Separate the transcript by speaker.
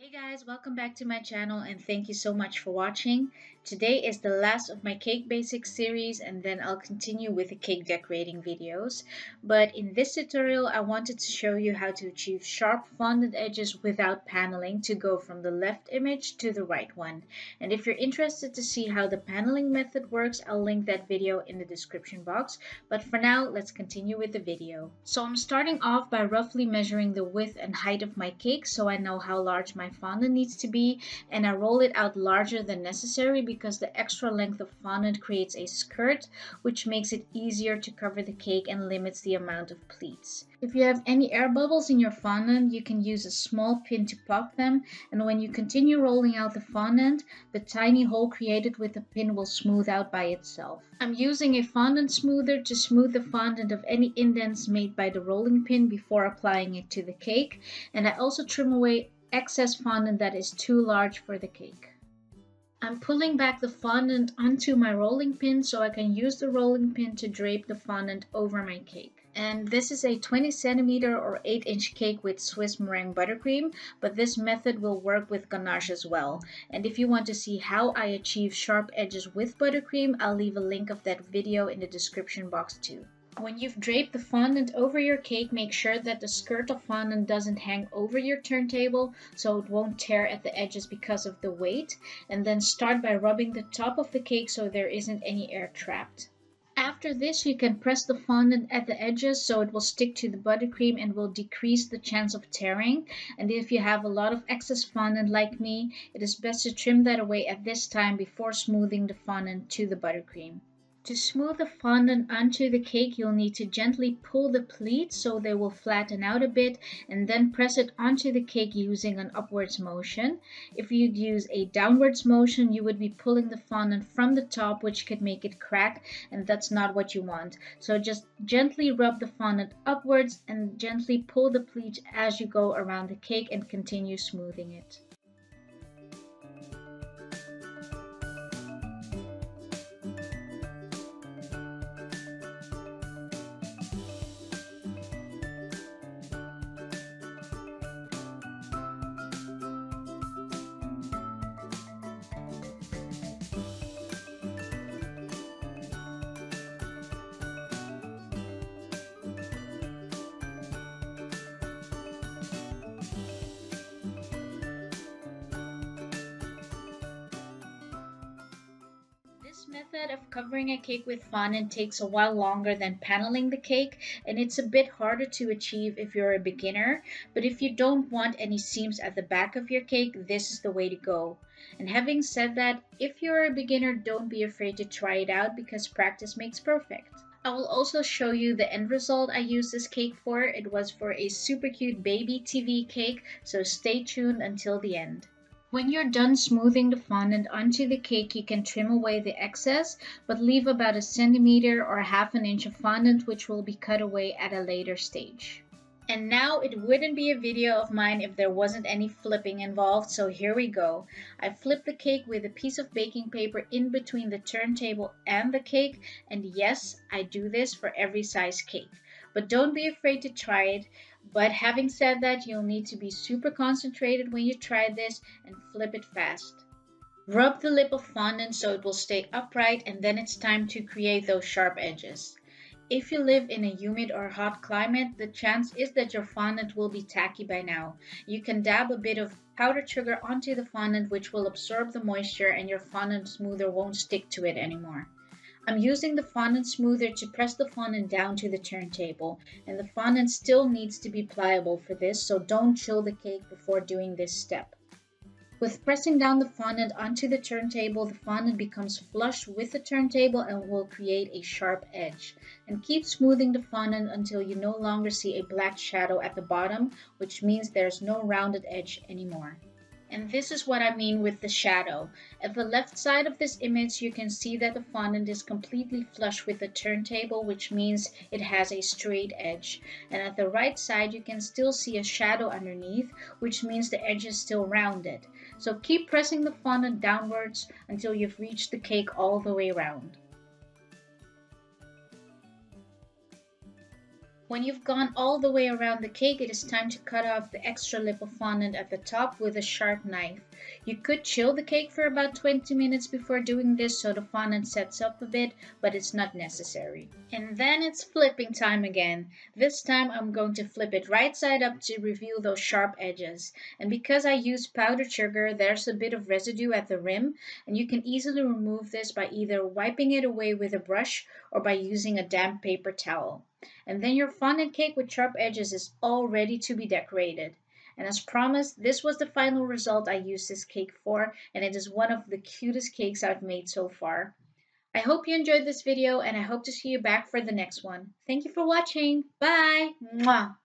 Speaker 1: Hey guys, welcome back to my channel and thank you so much for watching. Today is the last of my cake basics series and then I'll continue with the cake decorating videos. But in this tutorial I wanted to show you how to achieve sharp fondant edges without paneling to go from the left image to the right one. And if you're interested to see how the paneling method works, I'll link that video in the description box. But for now, let's continue with the video. So I'm starting off by roughly measuring the width and height of my cake so I know how large my fondant needs to be, and I roll it out larger than necessary because the extra length of fondant creates a skirt, which makes it easier to cover the cake and limits the amount of pleats. If you have any air bubbles in your fondant, you can use a small pin to pop them, and when you continue rolling out the fondant, the tiny hole created with the pin will smooth out by itself. I'm using a fondant smoother to smooth the fondant of any indents made by the rolling pin before applying it to the cake, and I also trim away excess fondant that is too large for the cake. I'm pulling back the fondant onto my rolling pin so I can use the rolling pin to drape the fondant over my cake. And this is a 20 centimeter or 8-inch cake with Swiss meringue buttercream, but this method will work with ganache as well. And if you want to see how I achieve sharp edges with buttercream, I'll leave a link of that video in the description box too. When you've draped the fondant over your cake, make sure that the skirt of fondant doesn't hang over your turntable so it won't tear at the edges because of the weight. And then start by rubbing the top of the cake so there isn't any air trapped. After this, you can press the fondant at the edges so it will stick to the buttercream and will decrease the chance of tearing. And if you have a lot of excess fondant like me, it is best to trim that away at this time before smoothing the fondant to the buttercream. To smooth the fondant onto the cake, you'll need to gently pull the pleats so they will flatten out a bit and then press it onto the cake using an upwards motion. If you'd use a downwards motion, you would be pulling the fondant from the top, which could make it crack, and that's not what you want. So just gently rub the fondant upwards and gently pull the pleats as you go around the cake and continue smoothing it. This method of covering a cake with fondant takes a while longer than paneling the cake, and it's a bit harder to achieve if you're a beginner, but if you don't want any seams at the back of your cake, this is the way to go. And having said that, if you're a beginner, don't be afraid to try it out because practice makes perfect. I will also show you the end result I used this cake for. It was for a super cute baby TV cake, so stay tuned until the end. When you're done smoothing the fondant onto the cake, you can trim away the excess, but leave about a centimeter or half an inch of fondant, which will be cut away at a later stage. And now it wouldn't be a video of mine if there wasn't any flipping involved, so here we go. I flipped the cake with a piece of baking paper in between the turntable and the cake, and yes, I do this for every size cake. But don't be afraid to try it. But having said that, you'll need to be super concentrated when you try this and flip it fast. Rub the lip of fondant so it will stay upright, and then it's time to create those sharp edges. If you live in a humid or hot climate, the chance is that your fondant will be tacky by now. You can dab a bit of powdered sugar onto the fondant, which will absorb the moisture, and your fondant smoother won't stick to it anymore. I'm using the fondant smoother to press the fondant down to the turntable, and the fondant still needs to be pliable for this, so don't chill the cake before doing this step. With pressing down the fondant onto the turntable, the fondant becomes flush with the turntable and will create a sharp edge. And keep smoothing the fondant until you no longer see a black shadow at the bottom, which means there's no rounded edge anymore. And this is what I mean with the shadow. At the left side of this image, you can see that the fondant is completely flush with the turntable, which means it has a straight edge. And at the right side, you can still see a shadow underneath, which means the edge is still rounded. So keep pressing the fondant downwards until you've reached the cake all the way around. When you've gone all the way around the cake, it is time to cut off the extra lip of fondant at the top with a sharp knife. You could chill the cake for about 20 minutes before doing this so the fondant sets up a bit, but it's not necessary. And then it's flipping time again. This time I'm going to flip it right side up to reveal those sharp edges. And because I use powdered sugar, there's a bit of residue at the rim, and you can easily remove this by either wiping it away with a brush or by using a damp paper towel. And then your fondant cake with sharp edges is all ready to be decorated. And as promised, this was the final result I used this cake for, and it is one of the cutest cakes I've made so far. I hope you enjoyed this video, and I hope to see you back for the next one. Thank you for watching. Bye! Mwah!